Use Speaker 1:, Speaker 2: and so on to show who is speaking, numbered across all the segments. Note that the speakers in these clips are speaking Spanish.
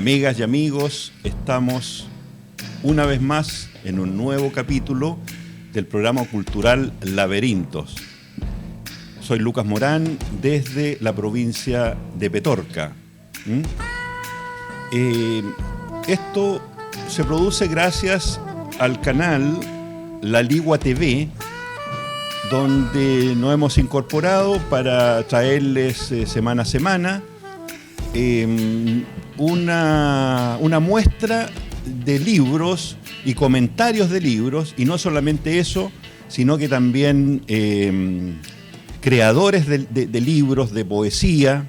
Speaker 1: Amigas y amigos, estamos una vez más en un nuevo capítulo del programa cultural Laberintos. Soy Lucas Morán desde la provincia de Petorca. Esto se produce gracias al canal La Ligua TV, donde nos hemos incorporado para traerles semana a semana una muestra de libros y comentarios de libros, y no solamente eso, sino que también creadores de libros, de poesía,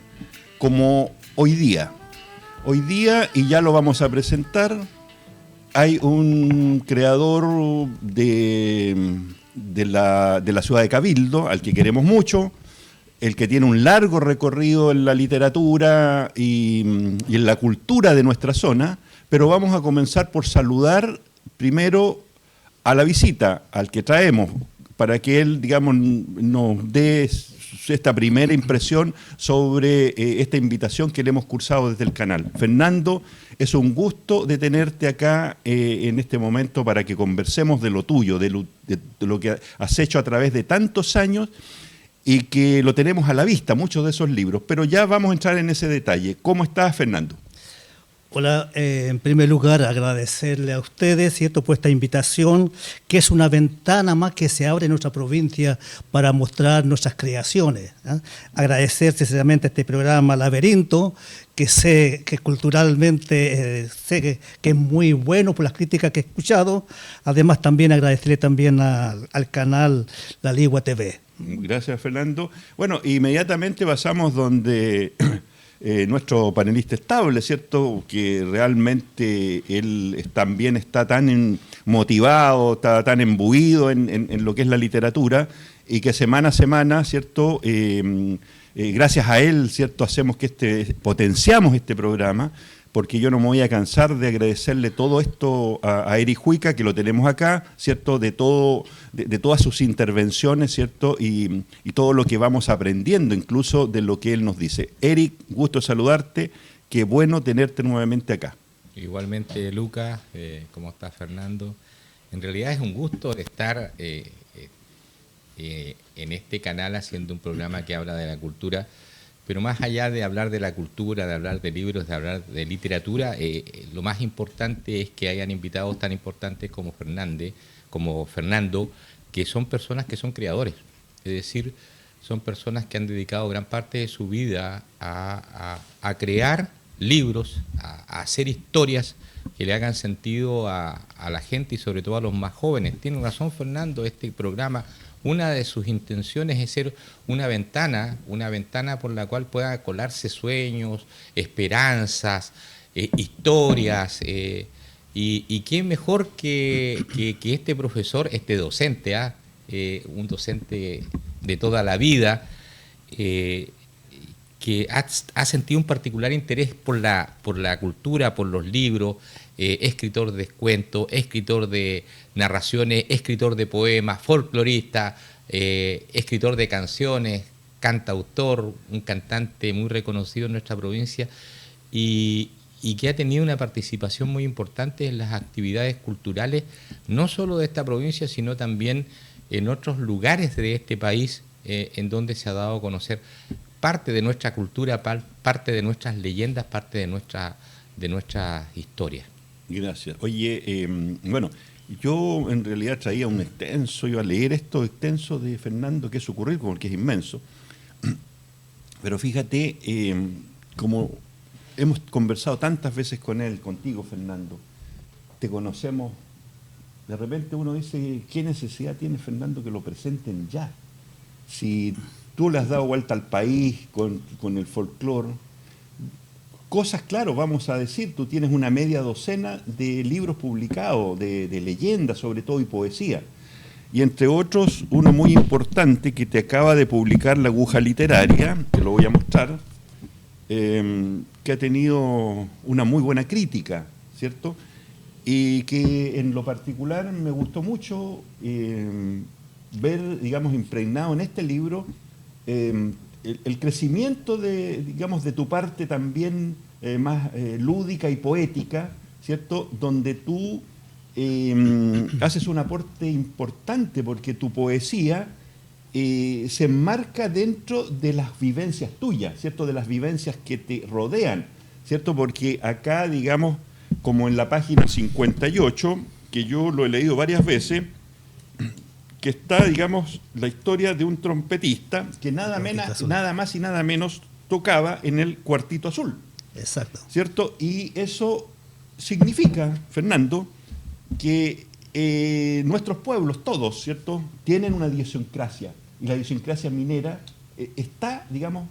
Speaker 1: como hoy día. Hoy día, y ya lo vamos a presentar, hay un creador de la ciudad de Cabildo, al que queremos mucho, el que tiene un largo recorrido en la literatura y en la cultura de nuestra zona, pero vamos a comenzar por saludar primero a la visita, al que traemos, para que él, digamos, nos dé esta primera impresión sobre esta invitación que le hemos cursado desde el canal. Fernando, es un gusto de tenerte acá en este momento para que conversemos de lo tuyo, de lo que has hecho a través de tantos años y que lo tenemos a la vista, muchos de esos libros, pero ya vamos a entrar en ese detalle. ¿Cómo estás, Fernando?
Speaker 2: Hola, en primer lugar agradecerle a ustedes, ¿cierto?, por esta invitación, que es una ventana más que se abre en nuestra provincia para mostrar nuestras creaciones, ¿eh? Agradecer sinceramente a este programa Laberinto, que sé que culturalmente sé que es muy bueno por las críticas que he escuchado. Además también agradecerle también al canal La Ligua TV.
Speaker 1: Gracias, Fernando. Bueno, inmediatamente pasamos donde nuestro panelista estable, ¿cierto? Que realmente él también está tan motivado, está tan embuido en lo que es la literatura, y que semana a semana, ¿cierto? Gracias a él, ¿cierto? Hacemos que potenciamos este programa, porque yo no me voy a cansar de agradecerle todo esto a Eric Huica, que lo tenemos acá, ¿cierto? De todas sus intervenciones, ¿cierto? Y todo lo que vamos aprendiendo, incluso de lo que él nos dice. Eric, gusto saludarte, qué bueno tenerte nuevamente acá.
Speaker 3: Igualmente, Lucas, ¿cómo estás, Fernando? En realidad es un gusto estar en este canal haciendo un programa que habla de la cultura. Pero más allá de hablar de la cultura, de hablar de libros, de hablar de literatura, lo más importante es que hayan invitados tan importantes como Fernando, que son personas que son creadores. Es decir, son personas que han dedicado gran parte de su vida a crear libros, a hacer historias que le hagan sentido a la gente y sobre todo a los más jóvenes. Tiene razón, Fernando, este programa, una de sus intenciones es ser una ventana por la cual puedan colarse sueños, esperanzas, historias, y quién mejor que este profesor, este docente, un docente de toda la vida, que ha sentido un particular interés por la cultura, por los libros, escritor de cuentos, escritor de narraciones, escritor de poemas, folclorista, escritor de canciones, cantautor, un cantante muy reconocido en nuestra provincia y que ha tenido una participación muy importante en las actividades culturales, no solo de esta provincia, sino también en otros lugares de este país, en donde se ha dado a conocer parte de nuestra cultura, parte de nuestras leyendas, parte de nuestra historia.
Speaker 1: Gracias. Oye, bueno, yo en realidad traía iba a leer esto extenso de Fernando, que es su currículum, que es inmenso. Pero fíjate, como hemos conversado tantas veces con él, contigo, Fernando, te conocemos, de repente uno dice, ¿qué necesidad tiene Fernando que lo presenten ya? Si tú le has dado vuelta al país con el folclore, cosas, claro, vamos a decir, tú tienes una media docena de libros publicados, de leyendas sobre todo y poesía. Y entre otros, uno muy importante que te acaba de publicar La Aguja Literaria, que lo voy a mostrar, que ha tenido una muy buena crítica, ¿cierto? Y que en lo particular me gustó mucho ver, digamos, impregnado en este libro el crecimiento de tu parte también más lúdica y poética, ¿cierto? Donde tú haces un aporte importante porque tu poesía se enmarca dentro de las vivencias tuyas, ¿cierto? De las vivencias que te rodean, ¿cierto? Porque acá, digamos, como en la página 58, que yo lo he leído varias veces, que está, digamos, la historia de un trompetista que nada más y nada menos tocaba en el Cuartito Azul.
Speaker 2: Exacto.
Speaker 1: ¿Cierto? Y eso significa, Fernando, que nuestros pueblos, todos, ¿cierto?, tienen una idiosincrasia. Y la idiosincrasia minera está, digamos,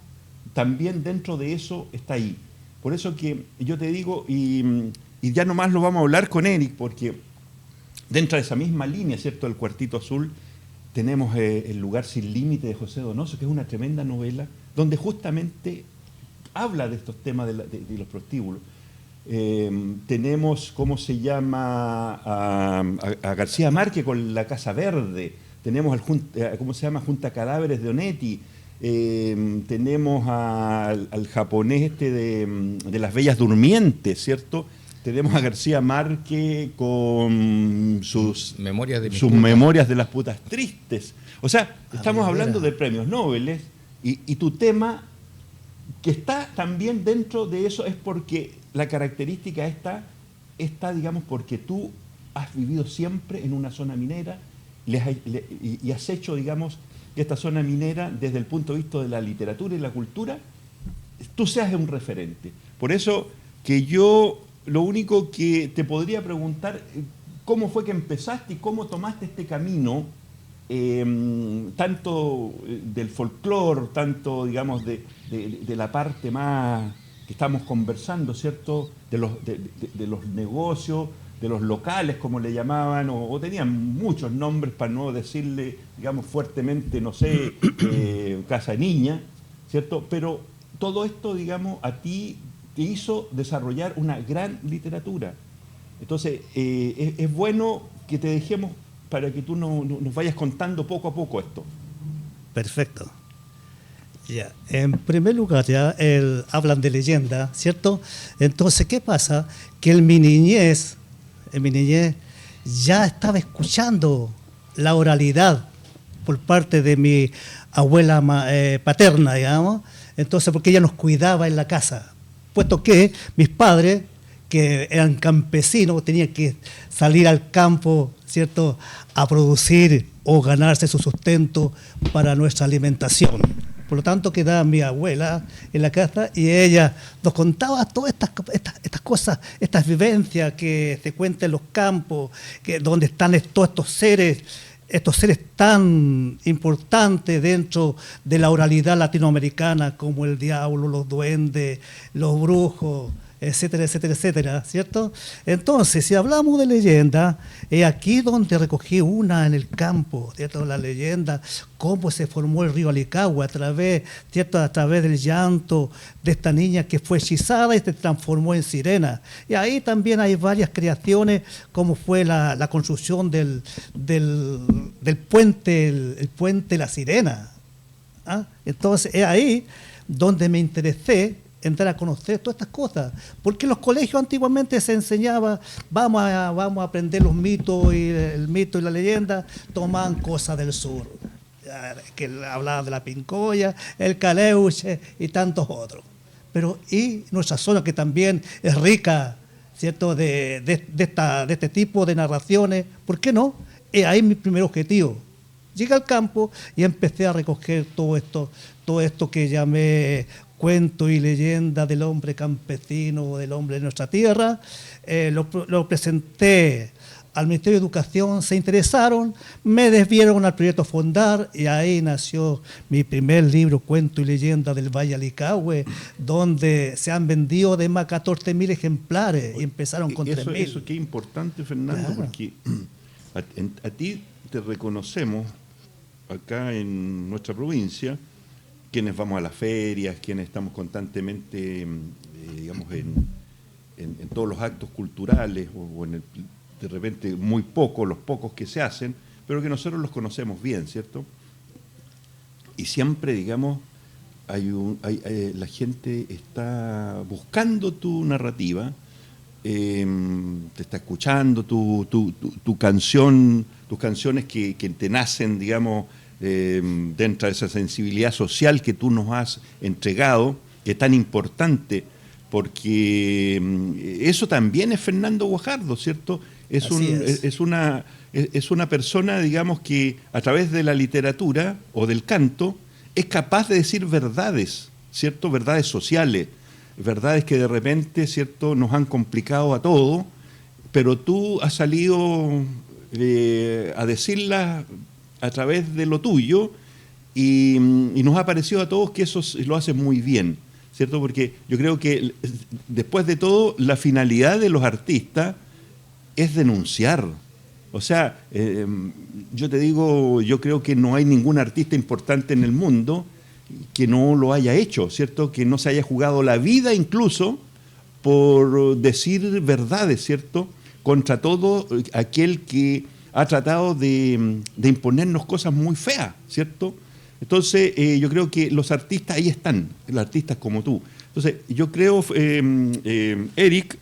Speaker 1: también dentro de eso, está ahí. Por eso que yo te digo, y ya nomás lo vamos a hablar con Eric, porque dentro de esa misma línea, ¿cierto?, del Cuartito Azul, tenemos El lugar sin límite de José Donoso, que es una tremenda novela, donde justamente habla de estos temas de los prostíbulos. Tenemos, ¿cómo se llama?, a García Márquez con La Casa Verde. Tenemos ¿cómo se llama?, Junta Cadáveres de Onetti. Tenemos al japonés de Las Bellas Durmientes, ¿cierto? Tenemos a García Márquez con sus memorias de las putas tristes. O sea, estamos hablando de premios Nobel, y tu tema, que está también dentro de eso, es porque la característica está, digamos, porque tú has vivido siempre en una zona minera y has hecho, digamos, que esta zona minera, desde el punto de vista de la literatura y la cultura, tú seas un referente. Por eso que yo, lo único que te podría preguntar, ¿cómo fue que empezaste y cómo tomaste este camino, tanto del folclore, tanto, digamos, de la parte más que estamos conversando, ¿cierto?, de los negocios, de los locales, como le llamaban, o tenían muchos nombres para no decirle, digamos, fuertemente, no sé, Casa Niña, ¿cierto? Pero todo esto, digamos, a ti te hizo desarrollar una gran literatura. Entonces, es bueno que te dejemos para que tú nos vayas contando poco a poco esto.
Speaker 2: Perfecto. Ya. En primer lugar, ya hablan de leyenda, ¿cierto? Entonces, ¿qué pasa? Que en mi niñez ya estaba escuchando la oralidad por parte de mi abuela paterna, digamos. Entonces, porque ella nos cuidaba en la casa, puesto que mis padres, que eran campesinos, tenían que salir al campo, ¿cierto?, a producir o ganarse su sustento para nuestra alimentación. Por lo tanto, quedaba mi abuela en la casa y ella nos contaba todas estas cosas, estas vivencias que se cuentan en los campos, donde están todos estos seres tan importantes dentro de la oralidad latinoamericana, como el diablo, los duendes, los brujos, etcétera, etcétera, etcétera, ¿cierto? Entonces, si hablamos de leyenda, es aquí donde recogí una en el campo, ¿cierto? La leyenda, cómo se formó el río Alicagua ¿cierto?, a través del llanto de esta niña que fue hechizada y se transformó en sirena. Y ahí también hay varias creaciones, como fue la construcción del puente, el puente La Sirena. ¿Ah? Entonces, es ahí donde me interesé en dar a conocer todas estas cosas, porque en los colegios antiguamente se enseñaba, vamos a aprender los mitos, y el mito y la leyenda, tomaban cosas del sur, que hablaban de la pincoya, el caleuche y tantos otros. Pero y nuestra zona, que también es rica, ¿cierto?, de este tipo de narraciones, ¿por qué no? Es ahí mi primer objetivo. Llegué al campo y empecé a recoger todo esto que llamé cuento y leyenda del hombre campesino, del hombre de nuestra tierra. Lo presenté al Ministerio de Educación, se interesaron, me desviaron al proyecto Fondar y ahí nació mi primer libro, Cuento y Leyenda del Valle Alicagüe, donde se han vendido de más 14.000 ejemplares y empezaron con 3.000.
Speaker 1: Eso qué importante, Fernando, claro, porque a ti te reconocemos acá en nuestra provincia, quienes vamos a las ferias, quienes estamos constantemente, digamos, en todos los actos culturales, o de repente muy pocos, los pocos que se hacen, pero que nosotros los conocemos bien, ¿cierto? Y siempre, digamos, la gente está buscando tu narrativa, te está escuchando tu canción, tus canciones que te nacen, digamos, dentro de esa sensibilidad social que tú nos has entregado, que es tan importante, porque eso también es Fernando Guajardo, ¿cierto? Es una persona, digamos, que a través de la literatura o del canto es capaz de decir verdades, ¿cierto? Verdades sociales, verdades que de repente, ¿cierto?, nos han complicado a todos, pero tú has salido a decirlas a través de lo tuyo y nos ha parecido a todos que eso lo haces muy bien, ¿cierto? Porque yo creo que después de todo la finalidad de los artistas es denunciar. O sea, yo te digo, yo creo que no hay ningún artista importante en el mundo que no lo haya hecho, ¿cierto? Que no se haya jugado la vida incluso por decir verdades, ¿cierto? Contra todo aquel que ha tratado de imponernos cosas muy feas, ¿cierto? Entonces, yo creo que los artistas ahí están, los artistas como tú. Entonces, yo creo, Eric,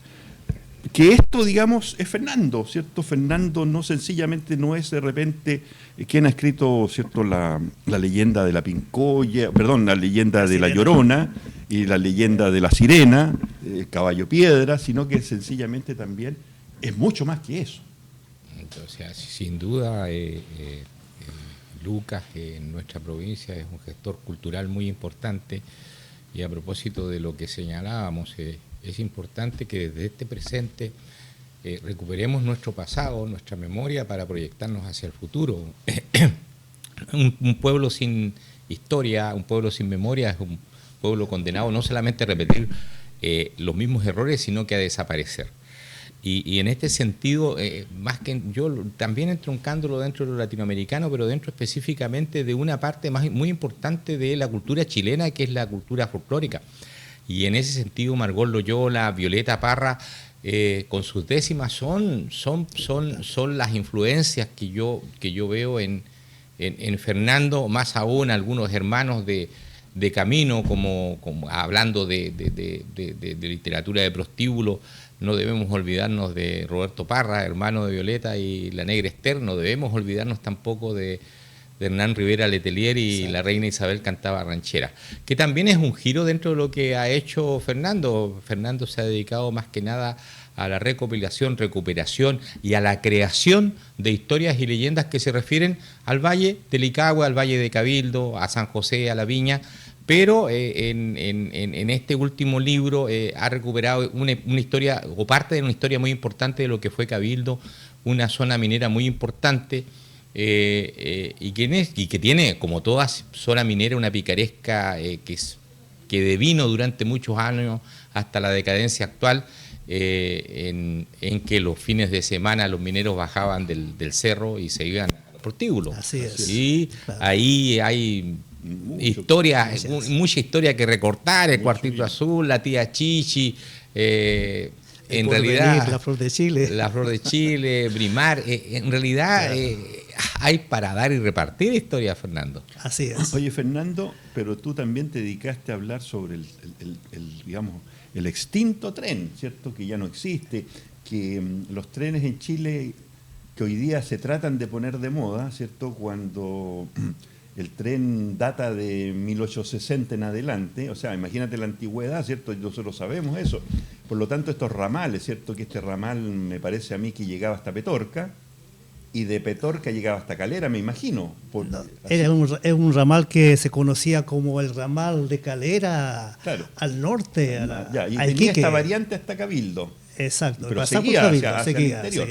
Speaker 1: que esto, digamos, es Fernando, ¿cierto? Fernando no sencillamente no es de repente quien ha escrito, ¿cierto?, la leyenda de la Pincoya, perdón, la leyenda de la Llorona y la leyenda de la Sirena, Caballo Piedra, sino que sencillamente también es mucho más que eso.
Speaker 3: Entonces, sin duda, Lucas, en nuestra provincia, es un gestor cultural muy importante, y a propósito de lo que señalábamos, es importante que desde este presente recuperemos nuestro pasado, nuestra memoria, para proyectarnos hacia el futuro. Un pueblo sin historia, un pueblo sin memoria, es un pueblo condenado no solamente a repetir los mismos errores, sino que a desaparecer. Y en este sentido, más que yo también entroncándolo dentro de lo latinoamericano, pero dentro específicamente de una parte muy importante de la cultura chilena, que es la cultura folclórica. Y en ese sentido, Margot Loyola, Violeta Parra, con sus décimas son las influencias que yo veo en Fernando, más aún algunos hermanos de camino, como hablando de literatura de prostíbulo. No debemos olvidarnos de Roberto Parra, hermano de Violeta y la Negra Esther. No debemos olvidarnos tampoco de Hernán Rivera Letelier y la reina Isabel cantaba ranchera, que también es un giro dentro de lo que ha hecho Fernando. Fernando se ha dedicado más que nada a la recopilación, recuperación y a la creación de historias y leyendas que se refieren al Valle del Licahue, al Valle de Cabildo, a San José, a la Viña. Pero en este último libro ha recuperado una historia, o parte de una historia muy importante de lo que fue Cabildo, una zona minera muy importante, y que tiene, como toda zona minera, una picaresca que devino durante muchos años hasta la decadencia actual, en que los fines de semana los mineros bajaban del cerro y se iban a los prostíbulos.
Speaker 2: Así es.
Speaker 3: Y claro, ahí hay mucha historia que recortar, el Cuartito Azul, la tía Chichi, en realidad
Speaker 2: la Flor de Chile,
Speaker 3: Brimar, en realidad hay para dar y repartir historia, Fernando.
Speaker 2: Así es.
Speaker 1: Oye, Fernando, pero tú también te dedicaste a hablar sobre digamos, el extinto tren, ¿cierto? Que ya no existe, que los trenes en Chile que hoy día se tratan de poner de moda, ¿cierto? Cuando el tren data de 1860 en adelante, o sea, imagínate la antigüedad, ¿cierto? Nosotros sabemos eso. Por lo tanto, estos ramales, ¿cierto? Que este ramal me parece a mí que llegaba hasta Petorca, y de Petorca llegaba hasta Calera, me imagino.
Speaker 2: Era un ramal que se conocía como el ramal de Calera, claro, al norte,
Speaker 1: y tenía esta variante hasta Cabildo.
Speaker 2: Exacto,
Speaker 1: pero seguía hacia el interior.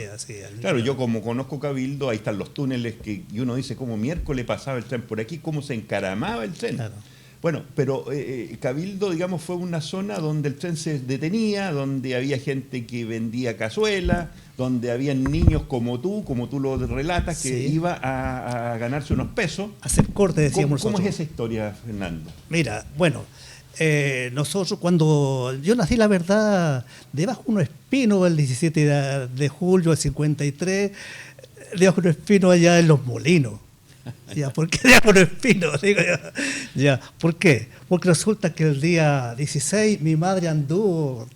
Speaker 1: Claro, yo como conozco Cabildo, ahí están los túneles y uno dice cómo miércoles pasaba el tren por aquí, cómo se encaramaba el tren. Claro. Bueno, pero Cabildo, digamos, fue una zona donde el tren se detenía, donde había gente que vendía cazuelas, donde habían niños como tú lo relatas, que iba a ganarse unos pesos.
Speaker 2: Hacer corte, decíamos nosotros.
Speaker 1: ¿Cómo es esa historia, Fernando?
Speaker 2: Mira, bueno, nosotros cuando yo nací, la verdad, debajo de un espino el 17 de julio del 53, debajo de un espino allá en Los Molinos. Ya, ¿por qué Diácono Espino? Digo yo. Ya, ¿por qué? Porque resulta que el día 16 mi madre anduvo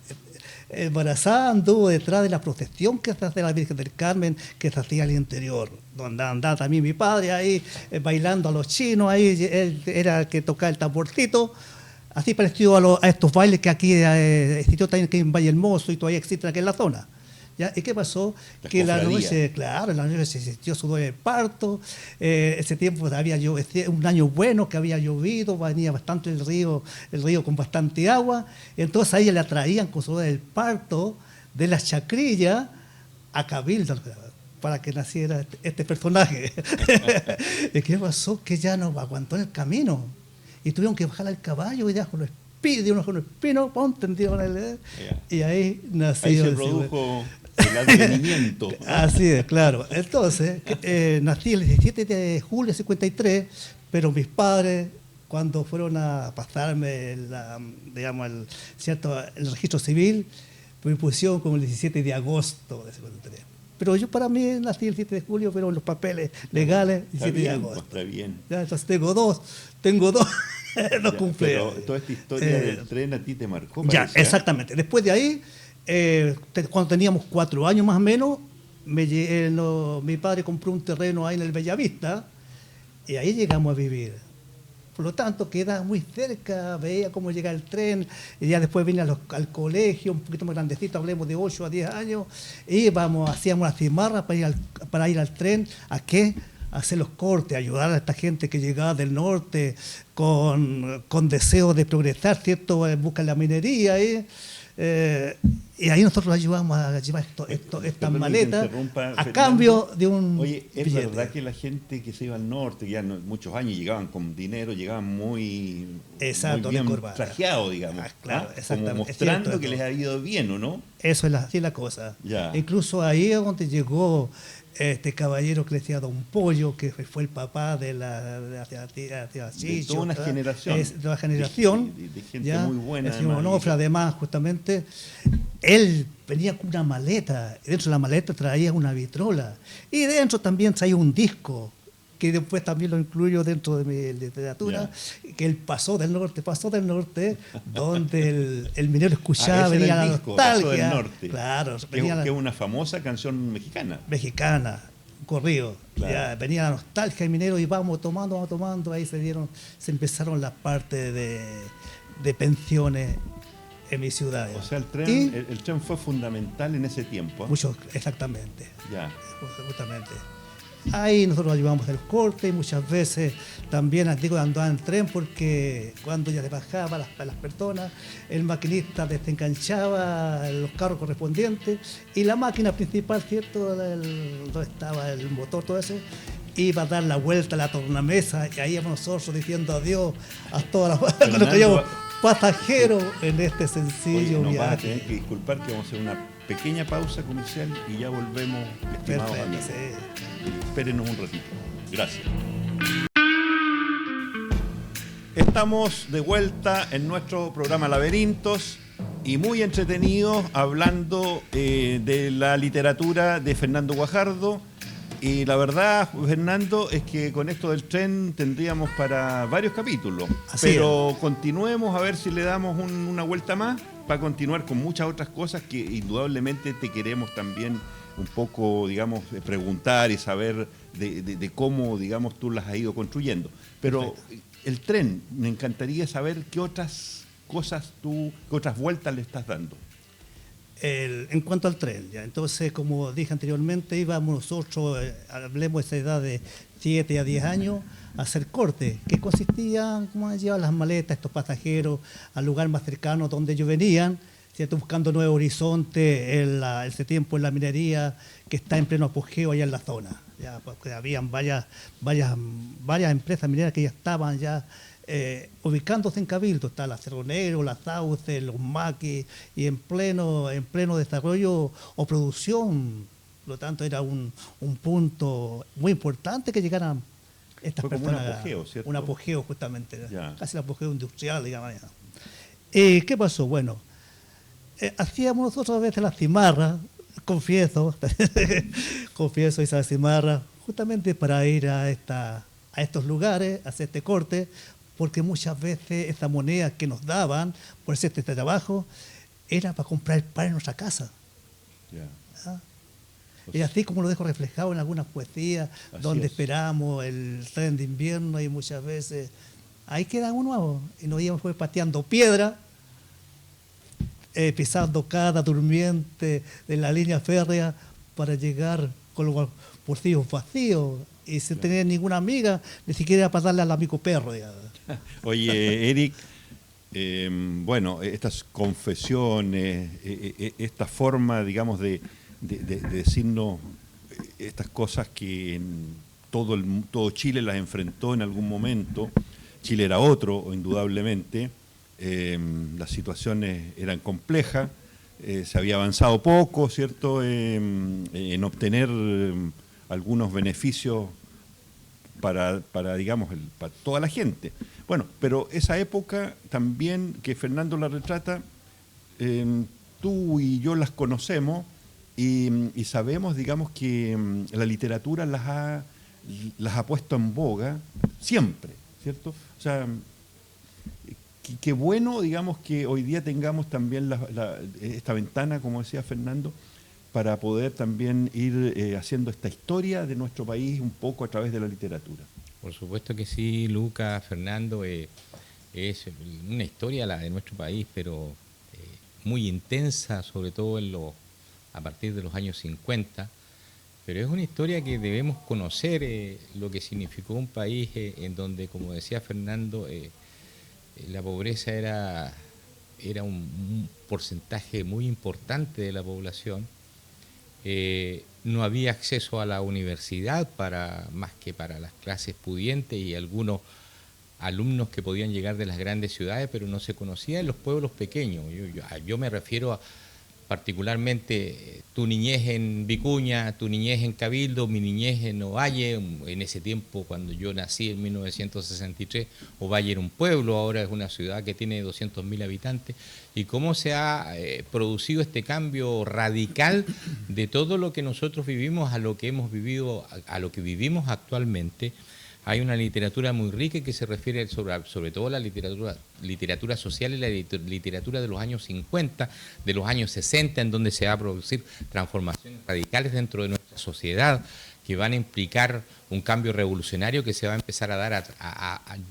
Speaker 2: embarazada, anduvo detrás de la procesión que se hace de la Virgen del Carmen, que se hacía al interior, donde andaba también mi padre ahí bailando a los chinos, ahí él era el que tocaba el tamborcito, así parecido a estos bailes que aquí existió también que en Valle Hermoso y todavía existen aquí en la zona. ¿Ya? ¿Y qué pasó? Que la noche, claro, la noche se sintió sudor de parto, ese tiempo había un año bueno que había llovido, venía bastante el río con bastante agua, entonces a ella le atraían con sudor del parto de la chacrilla a Cabildo para que naciera este personaje. ¿Y qué pasó? Que ya no aguantó en el camino y tuvieron que bajar al caballo y dejarlo de unos espinos, tendido y ahí nació.
Speaker 1: Ahí se produjo el advenimiento.
Speaker 2: Así es, claro. Entonces, nací el 17 de julio de 53, pero mis padres, cuando fueron a pasarme el registro civil, me pusieron como el 17 de agosto de 53. Pero yo para mí nací el 7 de julio, pero en los papeles legales, 17 de agosto.
Speaker 1: Está bien.
Speaker 2: Ya, entonces tengo dos dos cumpleaños.
Speaker 1: Pero toda esta historia del tren a ti te marcó.
Speaker 2: Ya,
Speaker 1: parece,
Speaker 2: exactamente. Después de ahí, cuando teníamos 4 años más o menos, mi padre compró un terreno ahí en el Bellavista y ahí llegamos a vivir. Por lo tanto, quedaba muy cerca, veía cómo llegaba el tren, y ya después vine al colegio, un poquito más grandecito, hablemos de 8 a 10 años, y hacíamos la cimarra para ir al tren. ¿A qué? A hacer los cortes, ayudar a esta gente que llegaba del norte con deseo de progresar, ¿cierto?, en busca de la minería. Y ahí nosotros ayudamos a llevar estas maletas a cambio de un
Speaker 1: Oye, es
Speaker 2: billete.
Speaker 1: verdad que la gente que se iba al norte, ya muchos años llegaban con dinero, llegaban muy bien trajeados, digamos.
Speaker 2: Claro,
Speaker 1: como mostrando
Speaker 2: cierto,
Speaker 1: que les ha ido bien, ¿o no?
Speaker 2: Eso es así la cosa.
Speaker 1: Ya.
Speaker 2: Incluso ahí es donde llegó este caballero que le decía Don Pollo, que fue el papá de la
Speaker 1: de toda una generación.
Speaker 2: De toda generación.
Speaker 1: De gente muy buena.
Speaker 2: El señor Onofre, además, justamente, él venía con una maleta, y dentro de la maleta traía una vitrola, y dentro también traía un disco, que después también lo incluyo dentro de mi literatura, que él pasó del norte, donde el minero escuchaba, venía la nostalgia.
Speaker 1: Del norte.
Speaker 2: Claro,
Speaker 1: que es una famosa canción mexicana.
Speaker 2: Un corrido.
Speaker 1: Claro.
Speaker 2: Ya, venía la nostalgia del minero y vamos tomando, ahí se empezaron las partes de pensiones en mi ciudad.
Speaker 1: O sea, el tren fue fundamental en ese tiempo.
Speaker 2: Mucho, exactamente.
Speaker 1: Ya.
Speaker 2: Justamente. Ahí nosotros ayudamos a los cortes y muchas veces también andaba en tren porque cuando ya se bajaba las personas, el maquinista desenganchaba los carros correspondientes y la máquina principal, ¿cierto?, donde estaba el motor, todo eso, iba a dar la vuelta a la tornamesa y ahí íbamos nosotros diciendo adiós a todas las pasajeros en este sencillo
Speaker 1: viaje. Nos vas a
Speaker 2: viaje.
Speaker 1: tener que disculpar que vamos a hacer una pequeña pausa comercial y ya volvemos, estimados
Speaker 2: Perfecto,
Speaker 1: amigos.
Speaker 2: sí.
Speaker 1: Espérenos un ratito. Gracias. Estamos de vuelta en nuestro programa Laberintos y muy entretenidos hablando de la literatura de Fernando Guajardo. Y la verdad, Fernando, es que con esto del tren tendríamos para varios capítulos. Pero continuemos a ver si le damos una vuelta más para continuar con muchas otras cosas que indudablemente te queremos también un poco, digamos, preguntar y saber de cómo, digamos, tú las has ido construyendo. Pero el tren, me encantaría saber qué otras cosas qué otras vueltas le estás dando.
Speaker 2: En cuanto al tren, ya, entonces, como dije anteriormente, íbamos nosotros, hablemos de esa edad de 7 a 10 años, a hacer cortes, que consistían en llevar las maletas, estos pasajeros, al lugar más cercano donde ellos venían, ¿cierto?, buscando nuevos horizontes, ese tiempo en la minería que está en pleno apogeo allá en la zona. Ya, porque habían varias empresas mineras que ya estaban ya ubicándose en Cabildo. Está la Cerro Negro, la Sauce, los Maquis, y en pleno desarrollo o producción. Por lo tanto, era un punto muy importante que llegaran estas personas.
Speaker 1: Como un apogeo, ¿cierto?
Speaker 2: Un apogeo, justamente.
Speaker 1: Ya.
Speaker 2: Casi el apogeo industrial, digamos. ¿Qué pasó? Bueno, hacíamos nosotros a veces la cimarra, confieso, esa cimarra, justamente para ir a esta a estos lugares, a hacer este corte, porque muchas veces esa moneda que nos daban por hacer este trabajo era para comprar el pan en nuestra casa.
Speaker 1: Ya.
Speaker 2: ¿Ah? Y así como lo dejo reflejado en algunas poesías, donde
Speaker 1: es.
Speaker 2: esperamos el tren de invierno y muchas veces ahí queda uno y nos íbamos pues pateando piedra, pisando cada durmiente de la línea férrea para llegar con los bolsillos vacíos y sin tener ninguna amiga, ni siquiera para darle al amigo perro. Digamos.
Speaker 1: Oye, Eric, bueno, estas confesiones, esta forma, digamos, de decirnos estas cosas que en todo Chile las enfrentó en algún momento. Chile era otro, indudablemente. Las situaciones eran complejas, se había avanzado poco, ¿cierto?, en obtener algunos beneficios para digamos, para toda la gente. Bueno, pero esa época también que Fernando la retrata, tú y yo las conocemos y sabemos, digamos, que la literatura las ha puesto en boga siempre, ¿cierto? O sea, qué bueno, digamos, que hoy día tengamos también esta ventana, como decía Fernando, para poder también ir haciendo esta historia de nuestro país un poco a través de la literatura.
Speaker 3: Por supuesto que sí, Lucas, Fernando, es una historia la de nuestro país, pero muy intensa, sobre todo a partir de los años 50, pero es una historia que debemos conocer, lo que significó un país en donde, como decía Fernando, la pobreza era un porcentaje muy importante de la población. No había acceso a la universidad más que para las clases pudientes y algunos alumnos que podían llegar de las grandes ciudades, pero no se conocía en los pueblos pequeños. Yo me refiero a particularmente tu niñez en Vicuña, tu niñez en Cabildo, mi niñez en Ovalle. En ese tiempo, cuando yo nací en 1963, Ovalle era un pueblo, ahora es una ciudad que tiene 200.000 habitantes. Y cómo se ha producido este cambio radical de todo lo que nosotros vivimos a lo que hemos vivido, a lo que vivimos actualmente. Hay una literatura muy rica que se refiere sobre todo a la literatura social y la literatura de los años 50, de los años 60, en donde se va a producir transformaciones radicales dentro de nuestra sociedad que van a implicar un cambio revolucionario que se va a empezar a dar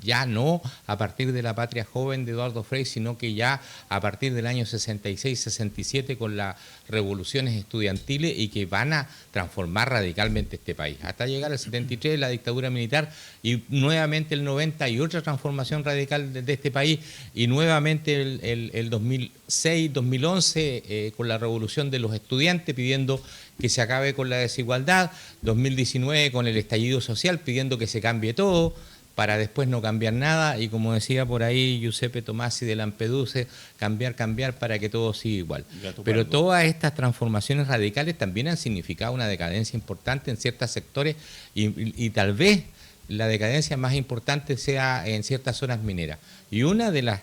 Speaker 3: ya no a partir de la Patria Joven de Eduardo Frei, sino que ya a partir del año 66-67 con las revoluciones estudiantiles y que van a transformar radicalmente este país. Hasta llegar al 73, la dictadura militar, y nuevamente el 90 y otra transformación radical de este país, y nuevamente el 2006-2011 con la revolución de los estudiantes pidiendo que se acabe con la desigualdad, 2019 con el estallido social pidiendo que se cambie todo, para después no cambiar nada, y como decía por ahí Giuseppe Tomasi de Lampedusa, cambiar para que todo siga igual. Pero todas estas transformaciones radicales también han significado una decadencia importante en ciertos sectores y tal vez la decadencia más importante sea en ciertas zonas mineras. Y una de las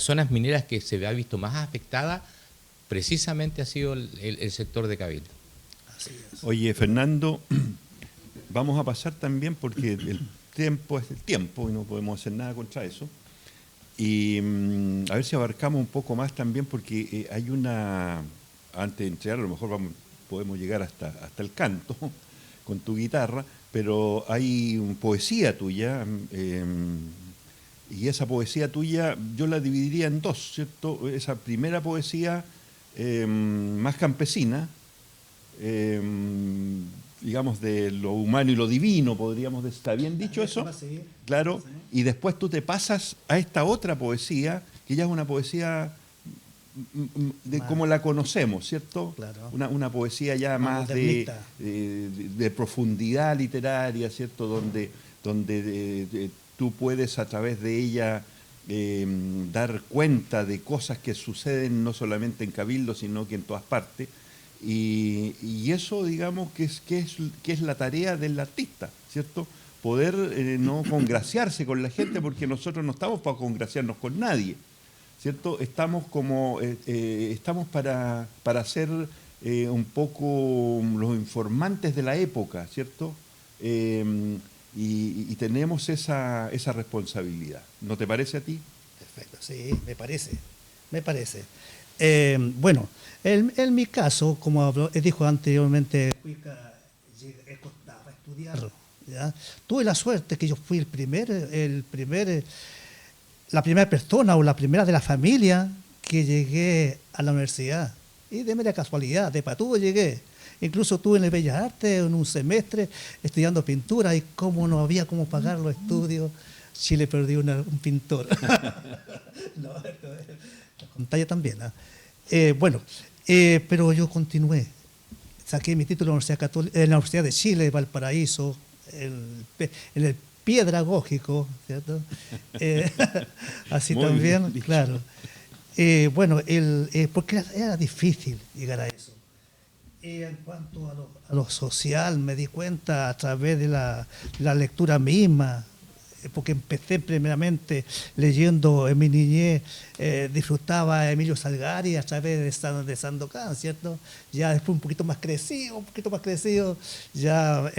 Speaker 3: zonas mineras que se ha visto más afectada precisamente ha sido el sector de Cabildo.
Speaker 1: Oye, Fernando, vamos a pasar también porque el tiempo es el tiempo y no podemos hacer nada contra eso. Y a ver si abarcamos un poco más también porque hay antes de entregar, a lo mejor podemos llegar hasta el canto con tu guitarra, pero hay poesía tuya y esa poesía tuya yo la dividiría en dos, ¿cierto? Esa primera poesía más campesina, digamos, de lo humano y lo divino, podríamos decir. ¿Está bien dicho eso? Claro. Y después tú te pasas a esta otra poesía, que ya es una poesía como la conocemos, ¿cierto?
Speaker 2: Claro.
Speaker 1: Una poesía ya más de profundidad literaria, ¿cierto? Donde tú puedes a través de ella dar cuenta de cosas que suceden no solamente en Cabildo, sino que en todas partes. Y eso, digamos, que es la tarea del artista, ¿cierto? Poder no congraciarse con la gente, porque nosotros no estamos para congraciarnos con nadie, ¿cierto? Estamos para ser un poco los informantes de la época, ¿cierto? y tenemos esa responsabilidad. ¿No te parece a ti?
Speaker 2: Perfecto, sí, me parece. Bueno, en mi caso, como dijo anteriormente, costaba estudiar, ¿ya? Tuve la suerte que yo fui la primera persona o la primera de la familia que llegué a la universidad. Y de mera casualidad, de patudo llegué. Incluso estuve en el Bellas Artes en un semestre estudiando pintura y como no había cómo pagar los estudios, Chile perdió un pintor. No, con talla también. ¿Ah? Bueno, pero yo continué. Saqué mi título en la Universidad de Chile, Valparaíso, en el Piedragógico, ¿cierto? Así
Speaker 1: Muy
Speaker 2: también,
Speaker 1: bien dicho.
Speaker 2: claro. Bueno, porque era difícil llegar a eso. En cuanto a lo social, me di cuenta a través de la lectura misma, porque empecé primeramente leyendo en mi niñez, disfrutaba a Emilio Salgari a través de Sandokan, ¿cierto? Ya después un poquito más crecido, ya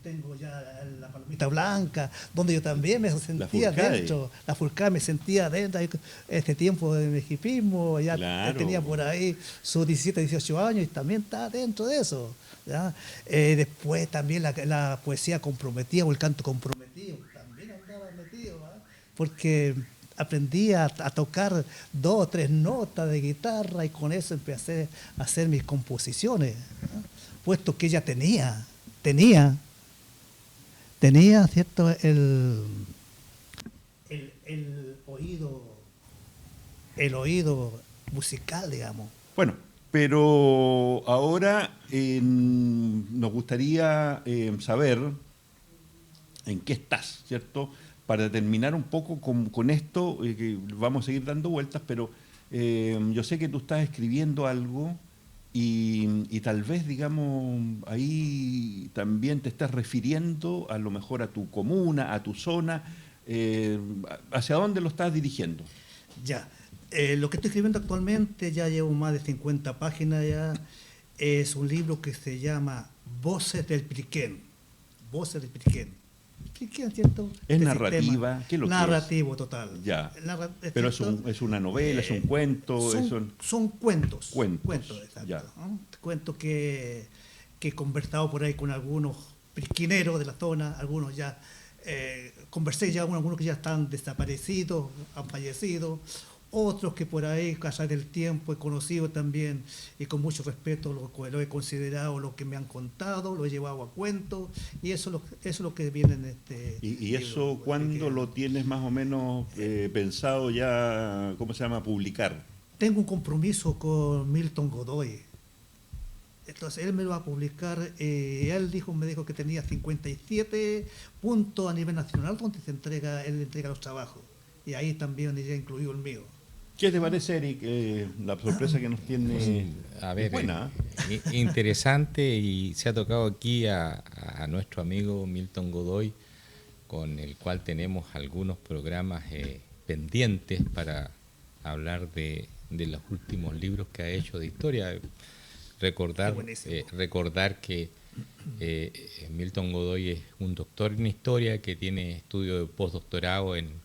Speaker 2: tengo ya la palomita blanca, donde yo también me sentía dentro, la Furcade me sentía dentro, este tiempo de hipismo, ya
Speaker 1: Claro.
Speaker 2: tenía por ahí sus 17, 18 años y también estaba dentro de eso. ¿Ya? Después también la poesía comprometida o el canto comprometido, también andaba metido, ¿verdad? Porque aprendí a tocar 2 o 3 notas de guitarra y con eso empecé a hacer mis composiciones, ¿verdad? Puesto que ella tenía, ¿cierto? El oído musical, digamos.
Speaker 1: Bueno, pero ahora nos gustaría saber en qué estás, ¿cierto? Para terminar un poco con esto, que vamos a seguir dando vueltas, pero yo sé que tú estás escribiendo algo y tal vez, digamos, ahí también te estás refiriendo a lo mejor a tu comuna, a tu zona. ¿Hacia dónde lo estás dirigiendo?
Speaker 2: Ya. Lo que estoy escribiendo actualmente, ya llevo más de 50 páginas ya, es un libro que se llama Voces del Piriquén. Voces del Piriquén. Piriquén, ¿cierto?
Speaker 1: ¿Es narrativa? ¿Qué es lo que es?
Speaker 2: Narrativo total.
Speaker 1: Ya. Pero es una novela, es un cuento.
Speaker 2: Son cuentos.
Speaker 1: Cuentos,
Speaker 2: exacto.
Speaker 1: ya.
Speaker 2: ¿No? Cuentos que he conversado por ahí con algunos pirquineros de la zona, algunos ya, conversé ya con algunos que ya están desaparecidos, han fallecido, otros que por ahí, a través del tiempo, he conocido también y con mucho respeto lo he considerado, lo que me han contado, lo he llevado a cuento y eso es lo que viene en este
Speaker 1: ¿Y eso
Speaker 2: libro,
Speaker 1: cuándo lo tienes más o menos pensado ya, ¿cómo se llama?, publicar?
Speaker 2: Tengo un compromiso con Milton Godoy. Entonces él me lo va a publicar, me dijo que tenía 57 puntos a nivel nacional donde él entrega los trabajos. Y ahí también ya incluido el mío.
Speaker 1: ¿Qué te parece, Eric, la sorpresa que nos tiene?
Speaker 3: A ver,
Speaker 1: buena.
Speaker 3: Interesante, y se ha tocado aquí a nuestro amigo Milton Godoy, con el cual tenemos algunos programas pendientes para hablar de los últimos libros que ha hecho de historia. Recordar que Milton Godoy es un doctor en historia que tiene estudio de postdoctorado en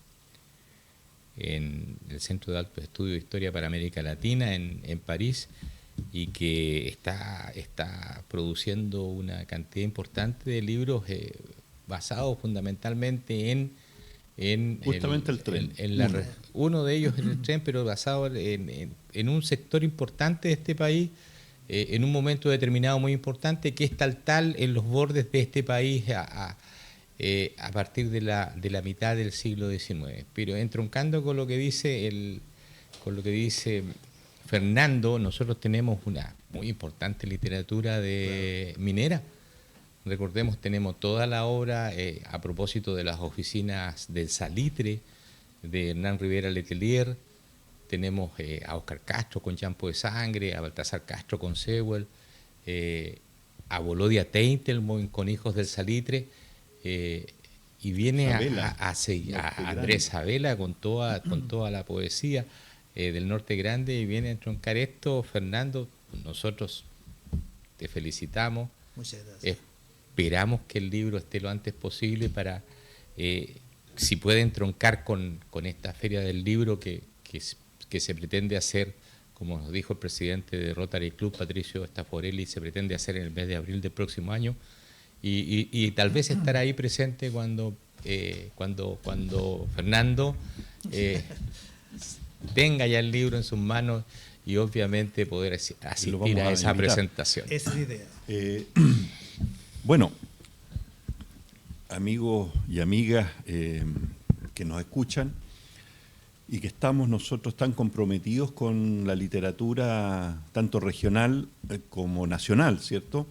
Speaker 3: el Centro de Alto Estudio de Historia para América Latina en París, y que está produciendo una cantidad importante de libros basados fundamentalmente en
Speaker 1: justamente el tren.
Speaker 3: Uno de ellos en el tren, pero basado en un sector importante de este país, en un momento determinado muy importante, que es tal en los bordes de este país a partir de la mitad del siglo XIX. Pero entroncando con lo que dice Fernando, nosotros tenemos una muy importante literatura minera. Recordemos, tenemos toda la obra a propósito de las oficinas del salitre de Hernán Rivera Letelier. Tenemos a Óscar Castro con Llanto de Sangre, a Baltasar Castro con Sewell, a Volodia Teitelboim con Hijos del Salitre, y viene a Andrés Sabela con toda la poesía del Norte Grande, y viene a entroncar esto. Fernando, nosotros te felicitamos.
Speaker 2: Muchas gracias.
Speaker 3: esperamos que el libro esté lo antes posible para, si puede entroncar con esta Feria del Libro que se pretende hacer, como nos dijo el presidente de Rotary Club, Patricio Stafforelli, se pretende hacer en el mes de abril del próximo año, y tal vez estar ahí presente cuando Fernando tenga ya el libro en sus manos y obviamente poder asistir a esa presentación.
Speaker 2: Esa es la idea.
Speaker 1: Bueno, amigos y amigas que nos escuchan y que estamos nosotros tan comprometidos con la literatura tanto regional como nacional, ¿cierto?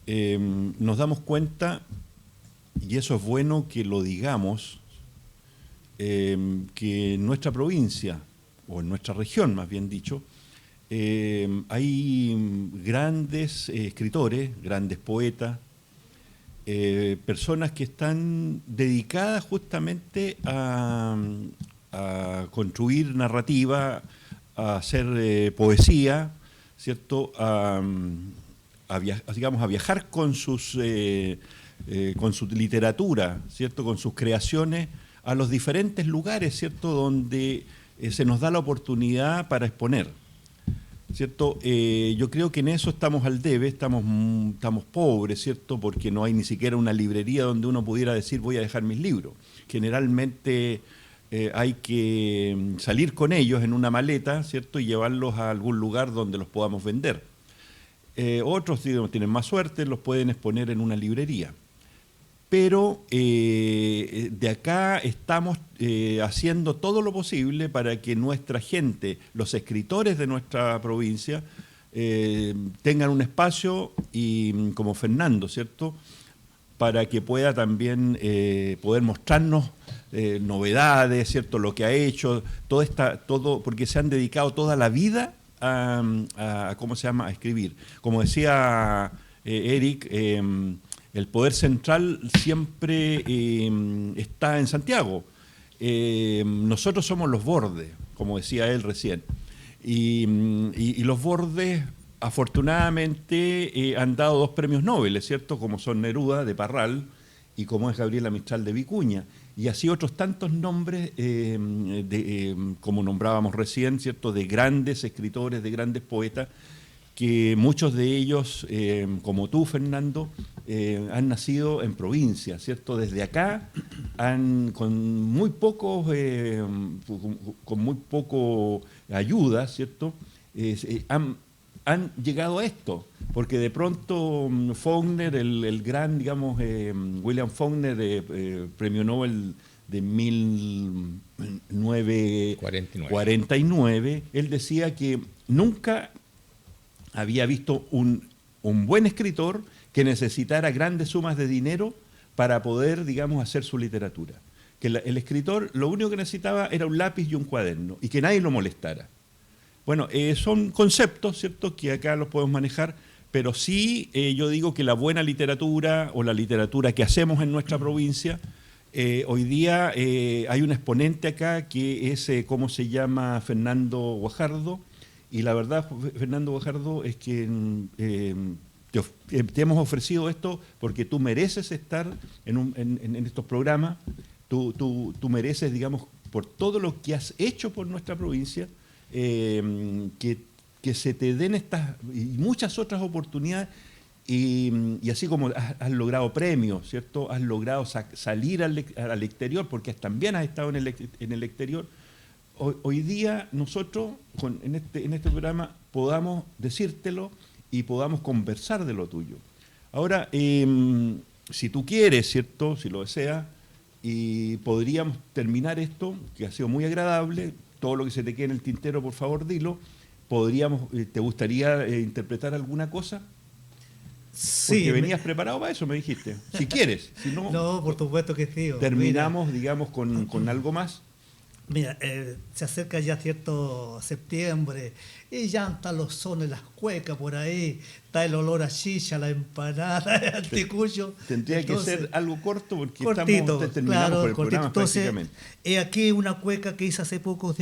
Speaker 1: Nos damos cuenta, y eso es bueno que lo digamos, que en nuestra provincia, o en nuestra región más bien dicho, hay grandes escritores, grandes poetas, personas que están dedicadas justamente a construir narrativa, a hacer poesía, ¿cierto? A viajar con su literatura, ¿cierto? Con sus creaciones a los diferentes lugares, ¿cierto? Donde se nos da la oportunidad para exponer, ¿cierto? Yo creo que en eso estamos al debe, estamos pobres, ¿cierto? Porque no hay ni siquiera una librería donde uno pudiera decir voy a dejar mis libros. Generalmente hay que salir con ellos en una maleta, ¿cierto? Y llevarlos a algún lugar donde los podamos vender. Otros, si tienen más suerte, los pueden exponer en una librería. Pero de acá estamos haciendo todo lo posible para que nuestra gente, los escritores de nuestra provincia, tengan un espacio, y como Fernando, ¿cierto?, para que pueda también poder mostrarnos novedades, ¿cierto?, lo que ha hecho, todo, porque se han dedicado toda la vida a ¿cómo se llama?, a escribir. Como decía Eric, el poder central siempre está en Santiago. Nosotros somos los bordes, como decía él recién. Y los bordes, afortunadamente, han dado 2 premios Nobel, ¿cierto? Como son Neruda, de Parral, y como es Gabriela Mistral, de Vicuña. Y así otros tantos nombres, como nombrábamos recién, ¿cierto?, de grandes escritores, de grandes poetas, que muchos de ellos, como tú, Fernando, han nacido en provincia, ¿cierto? Desde acá, con muy poco ayuda, ¿cierto? Han llegado a esto, porque de pronto Faulkner, el gran, digamos, William Faulkner, premio Nobel de 1949, él decía que nunca había visto un buen escritor que necesitara grandes sumas de dinero para poder, digamos, hacer su literatura. Que el escritor lo único que necesitaba era un lápiz y un cuaderno, y que nadie lo molestara. Bueno, son conceptos, ¿cierto?, que acá los podemos manejar, pero sí yo digo que la buena literatura, o la literatura que hacemos en nuestra provincia, hoy día hay un exponente acá que es, ¿cómo se llama?, Fernando Guajardo. Y la verdad, Fernando Guajardo, es que te hemos ofrecido esto porque tú mereces estar en estos programas, tú mereces, digamos, por todo lo que has hecho por nuestra provincia, que se te den estas y muchas otras oportunidades, y así como has logrado premios, ¿cierto? Has logrado salir al exterior, porque también has estado en el exterior. Hoy día nosotros en este programa podamos decírtelo y podamos conversar de lo tuyo. Ahora, si tú quieres, ¿cierto?, si lo deseas, y podríamos terminar esto, que ha sido muy agradable. Todo lo que se te quede en el tintero, por favor, dilo. ¿Te gustaría interpretar alguna cosa?
Speaker 2: Sí.
Speaker 1: Porque venías preparado para eso, me dijiste. Si quieres, si no...
Speaker 2: No, por supuesto que sí.
Speaker 1: Terminamos, digamos, con algo más.
Speaker 2: Mira, se acerca ya cierto septiembre y ya están los sones, las cuecas por ahí, está el olor a chicha, la empanada, el anticucho.
Speaker 1: Tendría que ser algo corto porque
Speaker 2: cortito,
Speaker 1: terminamos
Speaker 2: claro,
Speaker 1: por el programa.
Speaker 2: Entonces,
Speaker 1: prácticamente.
Speaker 2: Aquí una cueca que hice hace poco,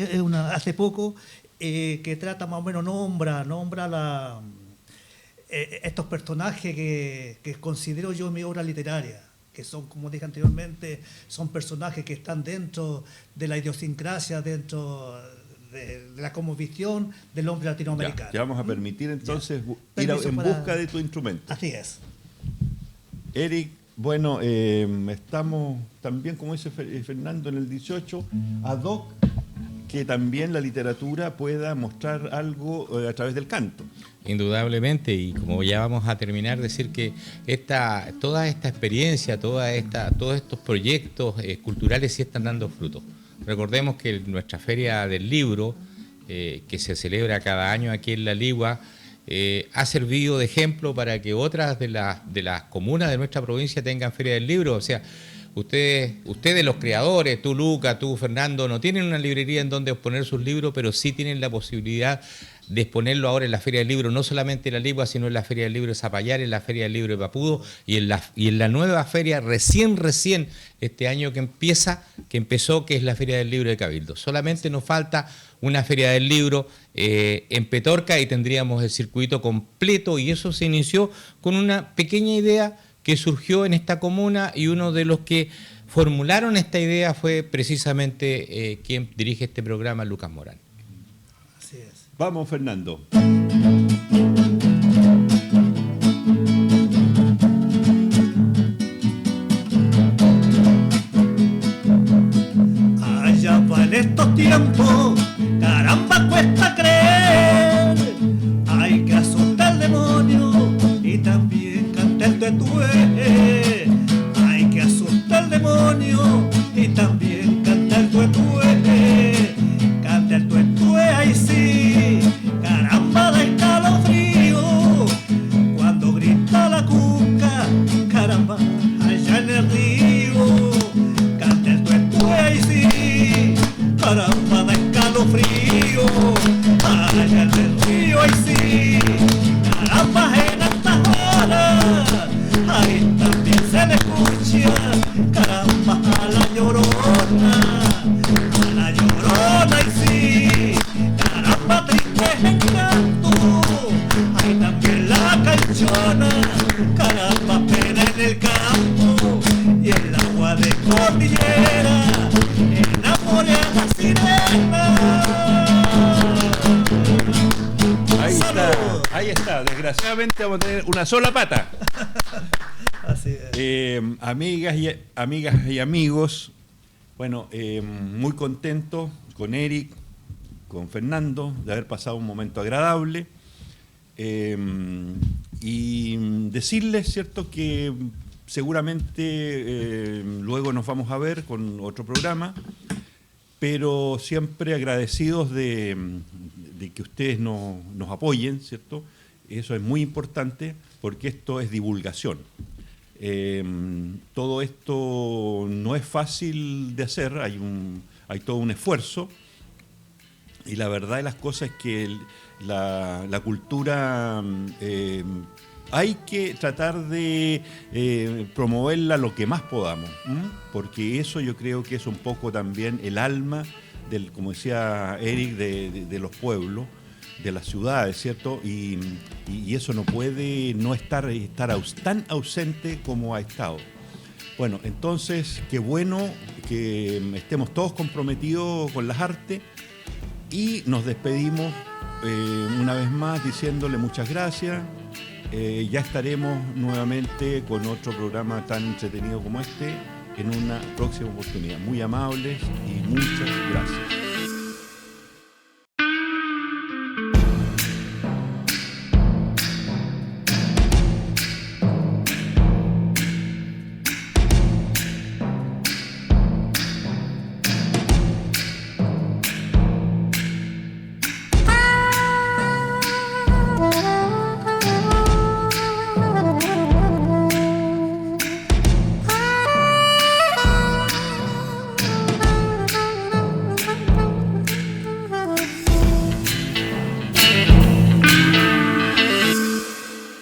Speaker 2: que trata más o menos, nombra estos personajes que considero yo mi obra literaria, que son, como dije anteriormente, son personajes que están dentro de la idiosincrasia, dentro de la cosmovisión del hombre latinoamericano.
Speaker 1: Ya vamos a permitir entonces ir
Speaker 2: Permiso
Speaker 1: en
Speaker 2: para-
Speaker 1: busca de tu instrumento.
Speaker 2: Así es.
Speaker 1: Eric, bueno, estamos también, como dice Fernando, en el 18, ad hoc, que también la literatura pueda mostrar algo a través del canto.
Speaker 3: Indudablemente, y como ya vamos a terminar, decir que toda esta experiencia, todos estos proyectos culturales sí están dando frutos. Recordemos que nuestra Feria del Libro, que se celebra cada año aquí en La Ligua, ha servido de ejemplo para que otras de las comunas de nuestra provincia tengan Feria del Libro. O sea, ustedes los creadores, tú Luca, tú Fernando, no tienen una librería en donde exponer sus libros, pero sí tienen la posibilidad de exponerlo ahora en la Feria del Libro, no solamente en La Ligua, sino en la Feria del Libro de Zapallar, en la Feria del Libro de Papudo y en la nueva feria recién este año que empezó, que es la Feria del Libro de Cabildo. Solamente nos falta una Feria del Libro en Petorca y tendríamos el circuito completo, y eso se inició con una pequeña idea que surgió en esta comuna, y uno de los que formularon esta idea fue precisamente quien dirige este programa, Lucas Morán.
Speaker 2: Así es.
Speaker 1: Vamos, Fernando.
Speaker 2: Allá va en estos tiempos, caramba cuesta creer. Hay que asustar al demonio y también cantar el tuetue. Hay que asustar al demonio y también cantar el tuetue. Canta el tuetue, ahí sí, caramba da escalofrío. Cuando grita la cuca, caramba, allá en el río. Canta el tuetue, ahí sí, caramba da escalofrío. Allá en el río, ahí sí, caramba en estas horas. Ahí también se le escucha, caramba a la llorona. A la llorona, ahí sí, caramba triste encanto. Ahí también la canchona, caramba pena en el campo. Y el agua de cordillera enamoré a la sirena.
Speaker 1: Ahí está. Desgraciadamente vamos a tener una sola pata.
Speaker 2: Así es.
Speaker 1: Amigas y amigos, bueno, muy contento con Eric, con Fernando, de haber pasado un momento agradable. Y decirles, ¿cierto?, que seguramente luego nos vamos a ver con otro programa, pero siempre agradecidos de que ustedes nos apoyen, ¿cierto? Eso es muy importante porque esto es divulgación. Todo esto no es fácil de hacer, hay todo un esfuerzo, y la verdad de las cosas es que la cultura hay que tratar de promoverla lo que más podamos, porque eso yo creo que es un poco también el alma como decía Eric, de los pueblos, de las ciudades, ¿cierto? Y eso no puede no estar tan ausente como ha estado. Bueno, entonces, qué bueno que estemos todos comprometidos con las artes, y nos despedimos una vez más diciéndole muchas gracias. Ya estaremos nuevamente con otro programa tan entretenido como este en una próxima oportunidad. Muy amables y muchas gracias.